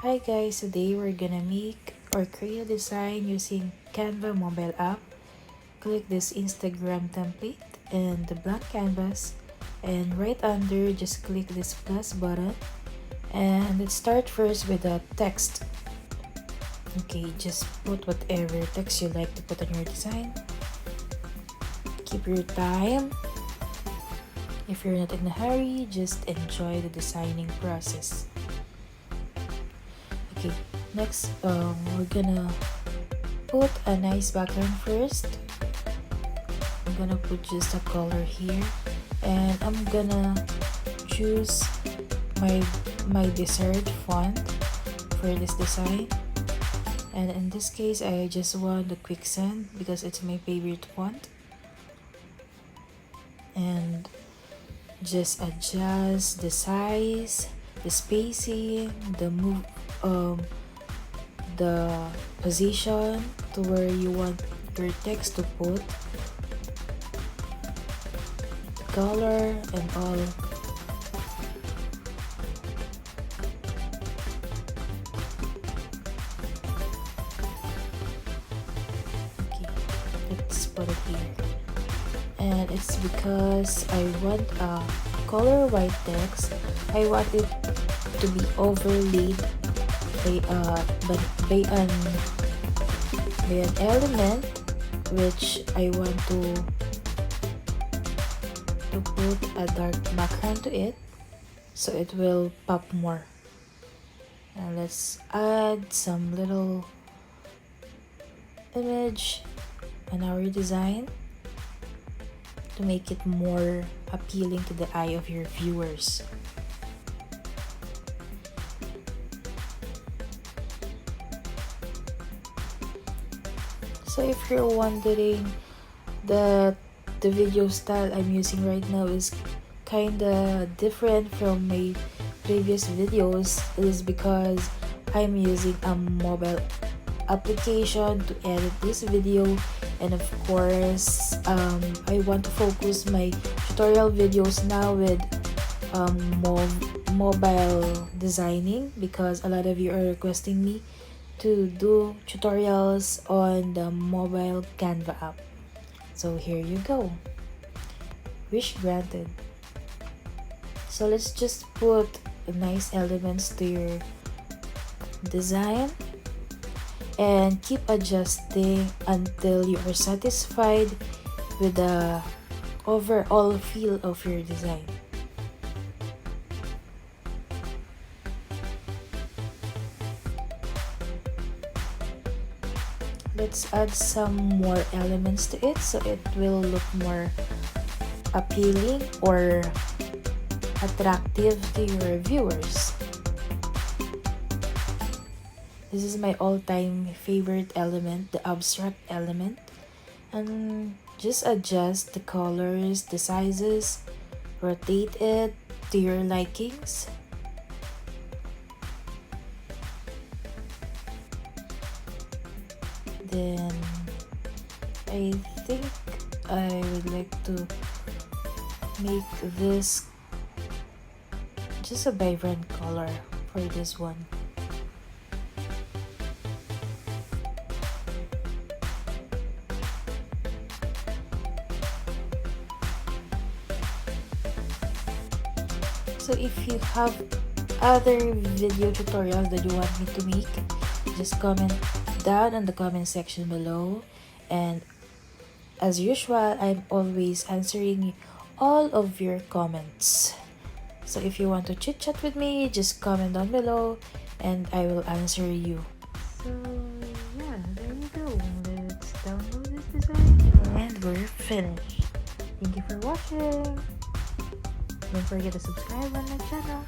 Hi guys, today we're gonna make or create a design using Canva mobile app. Click this Instagram template and the blank canvas, and right under just click this plus button, and let's start first with the text. Okay, just put whatever text you like to put on your design. Keep your time. If you're not in a hurry, just enjoy the designing process. Okay, next we're gonna put a nice background first. I'm gonna put just a color here, and I'm gonna choose my desired font for this design. And in this case, I just want the quicksand because it's my favorite font. And just adjust the size, the spacing, the position to where you want your text to put, the color and all. Okay, let's put it here. And it's because I want a color white text. I want it to be overlaid by an element which I want to put a dark background to it, so it will pop more. And let's add some little image on our design to make it more appealing to the eye of your viewers. So if you're wondering that the video style I'm using right now is kinda different from my previous videos, it is because I'm using a mobile application to edit this video. And of course, I want to focus my tutorial videos now with mobile designing, because a lot of you are requesting me to do tutorials on the mobile Canva app. So here you go. Wish granted. So let's just put nice elements to your design and keep adjusting until you are satisfied with the overall feel of your design. Let's add some more elements to it so it will look more appealing or attractive to your viewers. This is my all-time favorite element, the abstract element. And just adjust the colors, the sizes, rotate it to your likings. Then I think I would like to make this just a vibrant color for this one. So if you have other video tutorials that you want me to make, just comment down in the comment section below. And as usual, I'm always answering all of your comments. So if you want to chit chat with me, just comment down below and I will answer you. So yeah, there you go. Let's download this design and we're finished. Thank you for watching. Don't forget to subscribe on my channel.